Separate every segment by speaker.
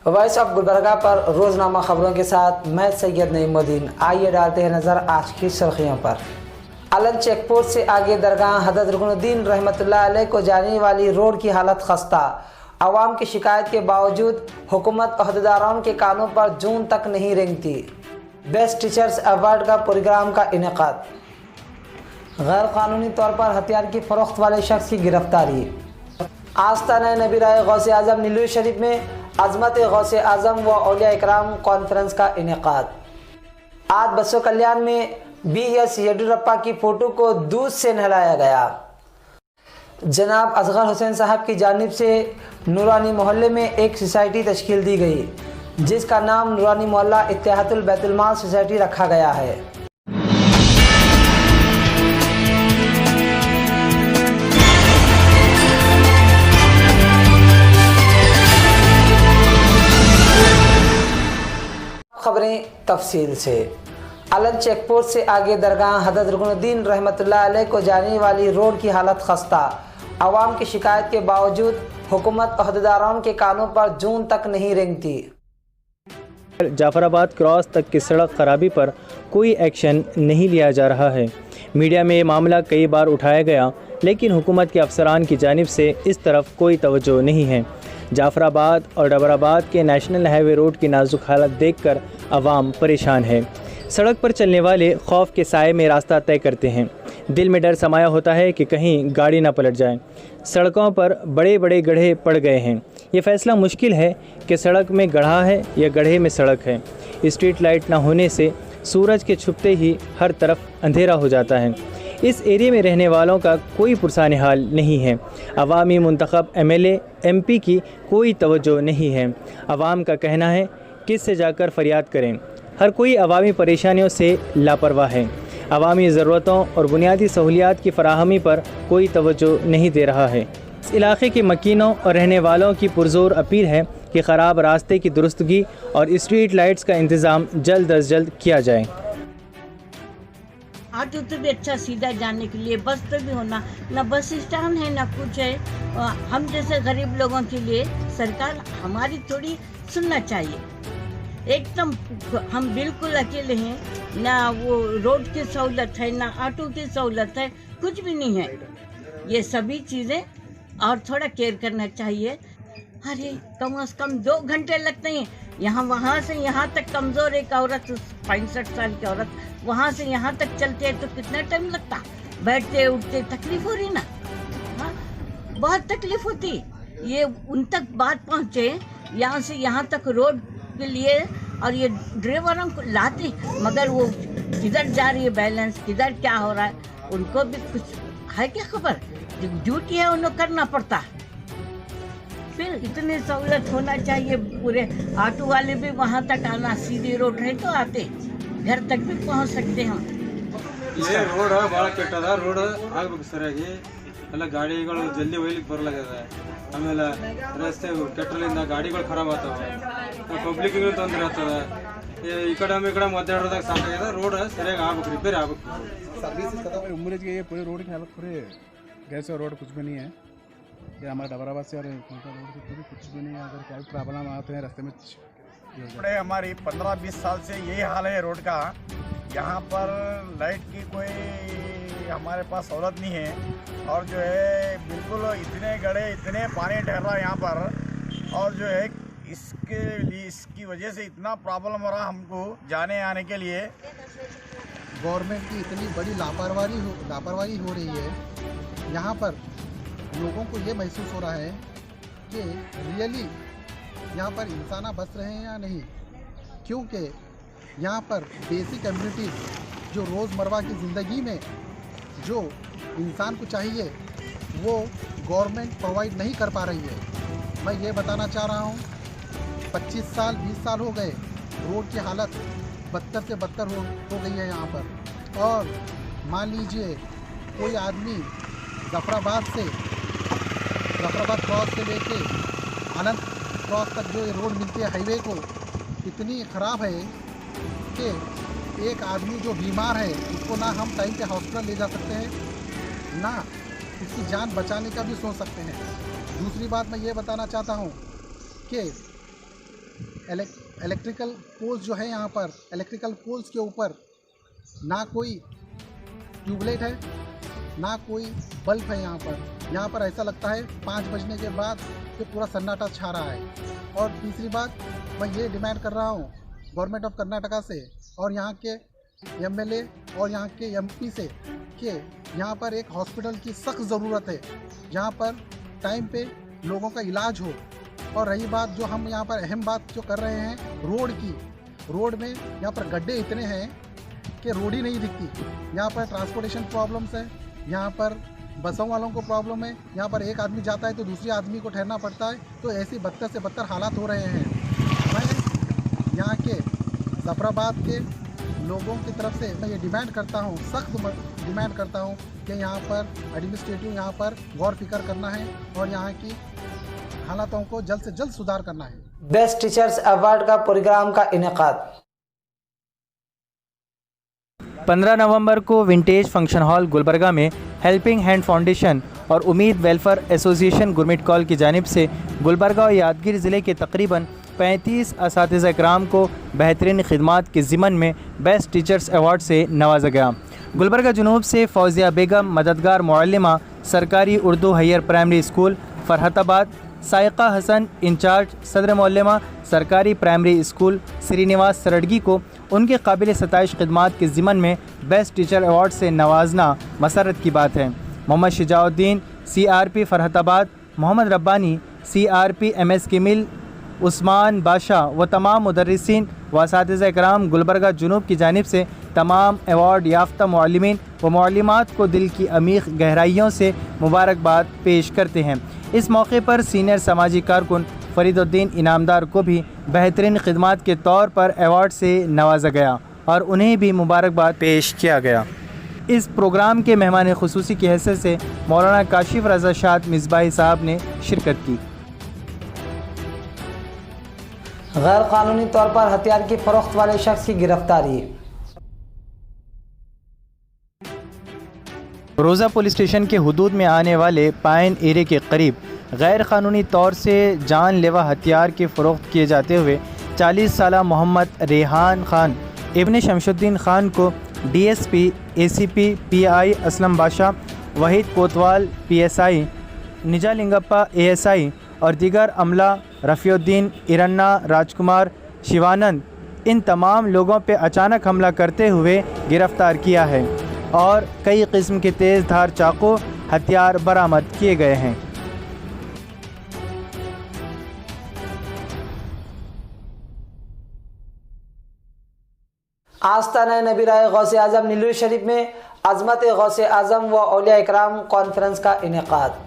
Speaker 1: Voice of Gulbarga पर रोज़नामा खबरों के साथ मैं सैयद नईमुद्दीन। आइए डालते हैं नज़र आज की सुर्खियों पर। अलन चेकपोस्ट से आगे दरगाह हज़रत रुकनुद्दीन रहमतुल्लाह अलैह को जाने वाली रोड की हालत खस्ता। आवाम की शिकायत के बावजूद हुकूमत अहदेदारों के कानों पर जून तक नहीं रेंगती। बेस्ट टीचर्स अवार्ड का प्रोग्राम का इनेकाद। गैर कानूनी तौर पर हथियार की फरोख्त वाले शख्स की गिरफ्तारी। आस्ताना नबी राय गौसे आज़म नीलू शरीफ में अज़मत गौसे आज़म व औलिया इकराम कॉन्फ्रेंस का इनेकाद। आज बसो कल्याण में BS येडियुरप्पा की फ़ोटो को दूध से नहलाया गया। जनाब असगर हुसैन साहब की जानिब से नूरानी मोहल्ले में एक सोसाइटी तश्कील दी गई, जिसका नाम नूरानी मोहल्ला इत्तेहादुल बैतुल-माल सोसाइटी रखा गया है। खबरें तफसील से। अलन चेकपोस्ट से आगे दरगाह हज़रत रुकनुद्दीन रहमतुल्लाह अलैह को जाने वाली रोड की हालत खस्ता। आवाम की शिकायत के बावजूद हुकूमत अहदेदारों के कानों पर जून तक नहीं रेंगती।
Speaker 2: जाफराबाद क्रॉस तक की सड़क खराबी पर कोई एक्शन नहीं लिया जा रहा है। मीडिया में ये मामला कई बार उठाया गया, लेकिन हुकूमत के अफसरान की जानिब से इस तरफ कोई तवज्जो नहीं है। जाफराबाद और डबराबाद के नेशनल हाईवे रोड की नाजुक हालत देखकर आवाम परेशान है। सड़क पर चलने वाले खौफ के साए में रास्ता तय करते हैं। दिल में डर समाया होता है कि कहीं गाड़ी ना पलट जाए। सड़कों पर बड़े बड़े गड्ढे पड़ गए हैं। ये फ़ैसला मुश्किल है कि सड़क में गड्ढा है या गड्ढे में सड़क है। स्ट्रीट लाइट ना होने से सूरज के छुपते ही हर तरफ अंधेरा हो जाता है। इस एरिया में रहने वालों का कोई पुरसान हाल नहीं है। अवामी मुंतखब MLA MP की कोई तवज्जो नहीं है। आवाम का कहना है किस से जाकर फरियाद करें। हर कोई अवामी परेशानियों से लापरवाह है। अवामी ज़रूरतों और बुनियादी सहूलियात की फराहमी पर कोई तवज्जो नहीं दे रहा है। इस इलाके के मकीनों और रहने वालों की पुरजोर अपील है कि ख़राब रास्ते की दुरुस्तगी और स्ट्रीट लाइट्स का इंतज़ाम जल्द अज जल्द किया जाए।
Speaker 3: ऑटो तो भी अच्छा सीधा जाने के लिए, बस तो भी होना, ना बस स्टैंड है ना कुछ है। हम जैसे गरीब लोगों के लिए सरकार हमारी थोड़ी सुनना चाहिए। एकदम हम बिल्कुल अकेले हैं, ना वो रोड की सहूलत है ना ऑटो की सहूलत है, कुछ भी नहीं है। ये सभी चीज़ें और थोड़ा केयर करना चाहिए। अरे कम से कम 2 घंटे लगते हैं वहाँ से यहाँ तक। कमज़ोर एक औरत 65 साल की औरत वहाँ से यहाँ तक चलते हैं तो कितना टाइम लगता। बैठते उठते तकलीफ हो रही ना, हाँ बहुत तकलीफ होती। ये उन तक बात पहुँचे यहाँ से यहाँ तक रोड के लिए, और ये ड्राइवरों को लाते, मगर वो किधर जा रही है बैलेंस, किधर क्या हो रहा है, उनको भी कुछ है क्या खबर। जो ड्यूटी है उन्हें करना पड़ता है। फिर इतनी सहूलत होना चाहिए। पूरे ऑटो वाले भी वहाँ तक आना, सीधी रोड है तो आते, घर तक भी पहुँच सकते हम।
Speaker 4: ये रोड ಭಾಳ ಕೆಟ್ಟದ ರೋಡ್ ಆಗಬೇಕು ಸರಿಯಾಗಿ। ಎಲ್ಲ ಗಾಡಿಗಳು ಜಲ್ದಿ ಹೋಗ್ಲಿಕ್ಕೆ ಬರಲಾಗ್ಯದ। ಆಮೇಲೆ ರಸ್ತೆ ಕೆಟ್ಟಲಿಂದ ಗಾಡಿಗಳು ಖರಾಬ್ ಆಗ್ತಾವೆ, ಪಬ್ಲಿಕ್ಗೂ ತೊಂದರೆ ಆಗ್ತದೆ। ಈ ಕಡೆ ಮಧ್ಯಾಹ್ನದಾಗ ಸಾಕಾಗ್ಯದ। ರೋಡ್ ಸರಿಯಾಗಿ ಆಗ್ಬೇಕು, ರಿಪೇರಿ ಆಗ್ಬೇಕು।
Speaker 5: सर्विस उम्मीद के ये पूरे रोड की हालत पूरे कैसे रोड कुछ भी नहीं है। ये हमारे डबराबाद से और रोड की पूरी कुछ भी नहीं है। अगर क्या प्रॉब्लम आते हैं रास्ते में
Speaker 6: हमारी 15-20 साल से यही हाल है रोड का। यहाँ पर लाइट की कोई हमारे पास सहूलत नहीं है, और जो है बिल्कुल इतने गड्ढे, इतने पानी ठहर रहा है यहाँ पर, और जो है इसके लिए इसकी वजह से इतना प्रॉब्लम हो रहा हमको जाने आने के लिए।
Speaker 7: गवर्नमेंट की इतनी बड़ी लापरवाही हो रही है। यहाँ पर लोगों को ये महसूस हो रहा है कि रियली यहाँ पर इंसान बस रहे हैं या नहीं, क्योंकि यहाँ पर बेसिक कम्युनिटीज़ जो रोज़मर्रा की ज़िंदगी में जो इंसान को चाहिए वो गवर्नमेंट प्रोवाइड नहीं कर पा रही है। मैं ये बताना चाह रहा हूँ 25 साल 20 साल हो गए, रोड की हालत बदतर से बदतर हो गई है यहाँ पर। और मान लीजिए कोई आदमी जाफराबाद क्रॉस से लेके अनंत क्रॉस तक जो ये रोड मिलती है हाईवे को, इतनी ख़राब है कि एक आदमी जो बीमार है उसको ना हम टाइम पे हॉस्पिटल ले जा सकते हैं, ना उसकी जान बचाने का भी सोच सकते हैं। दूसरी बात मैं ये बताना चाहता हूँ कि इलेक्ट्रिकल पोल्स जो है यहाँ पर, इलेक्ट्रिकल पोल्स के ऊपर ना कोई ट्यूबलाइट है, ना कोई बल्ब है यहाँ पर। यहाँ पर ऐसा लगता है 5 बजने के बाद कि पूरा सन्नाटा छा रहा है। और तीसरी बात, मैं ये डिमांड कर रहा हूँ गवर्नमेंट ऑफ कर्नाटका से और यहाँ के एमएलए और यहाँ के एमपी से कि यहाँ पर एक हॉस्पिटल की सख्त ज़रूरत है, जहाँ पर टाइम पे लोगों का इलाज हो। और रही बात जो हम यहाँ पर अहम बात जो कर रहे हैं रोड की, रोड में यहाँ पर गड्ढे इतने हैं कि रोड ही नहीं दिखती। यहाँ पर ट्रांसपोर्टेशन प्रॉब्लम्स है, यहाँ पर बसों वालों को प्रॉब्लम है, यहाँ पर एक आदमी जाता है तो दूसरे आदमी को ठहरना पड़ता है। तो ऐसी बदतर से बदतर हालात हो रहे हैं। मैं यहाँ के जफराबाद के लोगों की तरफ से मैं ये डिमांड करता हूँ, सख्त डिमांड करता हूँ कि यहाँ पर एडमिनिस्ट्रेटिव यहाँ पर गौर फिक्र करना है और यहाँ की हालातों को जल्द से जल्द सुधार करना है।
Speaker 1: बेस्ट टीचर्स अवार्ड का प्रोग्राम का इनेकाद
Speaker 2: 15 नवंबर को विंटेज फंक्शन हॉल गुलबर्गा में हेल्पिंग हैंड फाउंडेशन और उम्मीद वेलफेयर एसोसिएशन गुरमिट कॉल की जानिब से गुलबर्गा और यादगीर ज़िले के तकरीबन 35 असातिज़ा इकराम को बेहतरीन खिदमात के ज़िमन में बेस्ट टीचर्स अवार्ड से नवाजा गया। गुलबर्गा जुनूब से फौजिया बेगम मददगार मुअल्लिमा सरकारी Urdu higher primary school Farhatabad, Saika Hasan incharge सदर मुअल्लिमा सरकारी प्राइमरी स्कूल श्रीनिवास सरडगी को उनके काबिल सताइश खिदमात के ज़िमन में बेस्ट टीचर अवार्ड से नवाजना मसरत की बात है। Mohammad शिजाउद्दीन CRP फरहताबाद, Mohammad Rabbani CRP MS किमिल, Usman बादशाह व तमाम मुदर्रिसीन व असातिज़ा इकराम गुलबर्गा जुनूब की जानिब से तमाम अवार्ड याफ्ता मुअल्लिमीन व मुअल्लिमात को दिल की अमीर गहराइयों से मुबारकबाद पेश करते हैं। इस मौके पर सीनियर समाजी कारकुन फरीदुद्दीन इनामदार को भी बेहतरीन खिदमात के तौर पर अवार्ड से नवाजा गया और उन्हें भी मुबारकबाद पेश किया गया। इस प्रोग्राम के मेहमान खुसूसी की हैसियत से मौलाना काशिफ रज़ा शाद मिसबाही साहब ने शिरकत की।
Speaker 1: गैर कानूनी तौर पर हथियार की फरोख्त वाले शख्स की गिरफ्तारी।
Speaker 2: रोज़ा पुलिस स्टेशन के हुदूद में आने वाले पाइन एरिया के करीब गैर कानूनी तौर से जानलेवा हथियार के फ़रोख्त किए जाते हुए 40 साला मोहम्मद रेहान खान इब्न शमशुद्दीन खान को DSP ACP PI असलम बादशाह, वहीद कोतवाल PSI, निजालिंगप्पा ASI और दीगर अमला रफ़ीउद्दीन, इरन्ना, राजकुमार, शिवानंद, इन तमाम लोगों पर अचानक हमला करते हुए गिरफ़्तार किया है और कई किस्म के तेज़ धार चाकू हथियार बरामद किए गए हैं।
Speaker 1: आस्ताना नबी राय गौसे आज़म नीलूर शरीफ में अज़मत गौसे आज़म व औलिया इकराम कॉन्फ्रेंस का इनेकाद।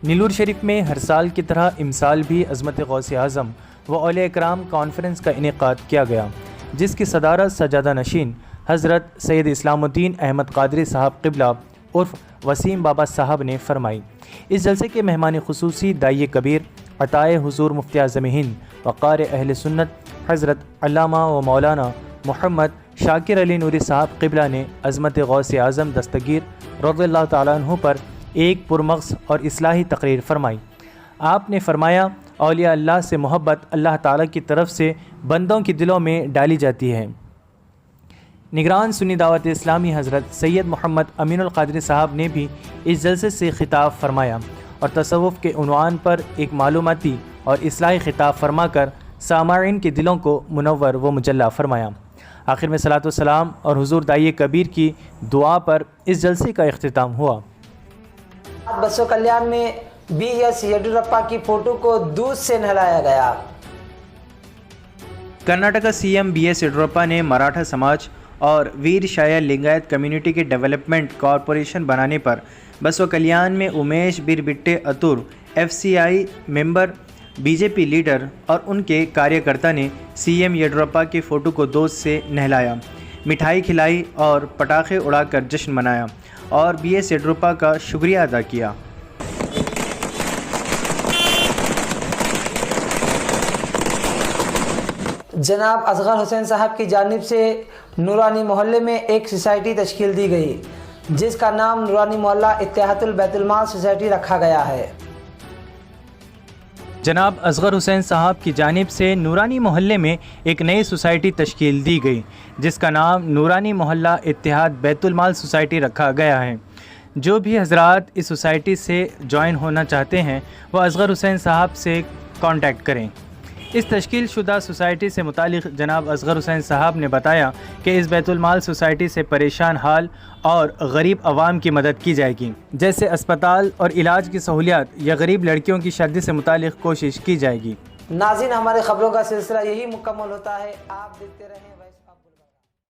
Speaker 2: नीलूर शरीफ में हर साल की तरह इमसाल भी अज़मत गौसे आज़म व औलिया इकराम कॉन्फ्रेंस का इनेकाद किया गया, जिसकी सदारत सजादा नशीन हज़रत सैयद इस्लामुद्दीन अहमद क़ादरी साहब क़िबला उर्फ़ वसीम बाबा साहब ने फरमाई। इस जलसे के मेहमान खुसूसी दाई कबीर अताए हुज़ूर मुफ्ती आज़म हिंद वक़ार अहल सुन्नत हज़रत अल्लामा व मौलाना मोहम्मद शाकिर अली नूरी साहब क़िबला ने अज़मत गौसे आज़म दस्तगीर रज़ियल्लाहु ताला अन्हु पर एक पुरमग़ज़ और इस्लाही तकरीर फरमाई। आपने फरमाया, औलिया अल्लाह से मोहब्बत अल्लाह ताला की तरफ से बंदों के दिलों में डाली जाती है। निगरान सुन्नी दावत इस्लामी हज़रत सैयद मोहम्मद अमीनुल क़ादरी साहब ने भी इस जलसे से खिताब फरमाया और तसव्वुफ़ के उन्वान पर एक मालूमाती और इस्लाही खिताब फरमाकर सामाईन के दिलों को मुनव्वर व मुजल्ला फरमाया। आखिर में सलातो सलाम और हुज़ूर दाई कबीर की दुआ पर इस जलसे का इख्तिताम हुआ।
Speaker 1: बसो कल्याण में BS येडियुरप्पा की फ़ोटो को दूध से नहलाया गया।
Speaker 2: कर्नाटका CM BS येडियुरप्पा ने मराठा समाज और वीर शायर लिंगायत कम्युनिटी के डेवलपमेंट कॉरपोरेशन बनाने पर बसव कल्याण में उमेश बिरबिट्टे अतुर FCI मेंबर, BJP लीडर और उनके कार्यकर्ता ने CM येडियुरप्पा के फ़ोटो को दूध से नहलाया, मिठाई खिलाई और पटाखे उड़ाकर जश्न मनाया और BS येडियुरप्पा का शुक्रिया अदा किया।
Speaker 1: जनाब असगर हुसैन साहब की जानिब से नूरानी मोहल्ले में एक सोसाइटी तश्कील दी गई, जिसका नाम नूरानी मोहल्ला इत्तेहादुल बैतुल माल सोसाइटी रखा गया है।
Speaker 2: जनाब असगर हुसैन साहब की जानिब से नूरानी मोहल्ले में एक नई सोसाइटी तश्कील दी गई, जिसका नाम नूरानी मोहल्ला इत्तेहाद बैतुल माल सोसाइटी रखा गया है। जो भी हजरात इस सोसाइटी से ज्वाइन होना चाहते हैं वह असगर हुसैन साहब से कांटेक्ट करें। इस तश्कील शुदा सोसाइटी से मुतालिक जनाब असगर हुसैन साहब ने बताया कि इस बैतुल माल सोसाइटी से परेशान हाल और गरीब अवाम की मदद की जाएगी, जैसे अस्पताल और इलाज की सहूलियात या गरीब लड़कियों की शादी से मुतालिक कोशिश की जाएगी।
Speaker 1: नाज़रीन, हमारे खबरों का सिलसिला यही मुकम्मल होता है। आप देखते रहें।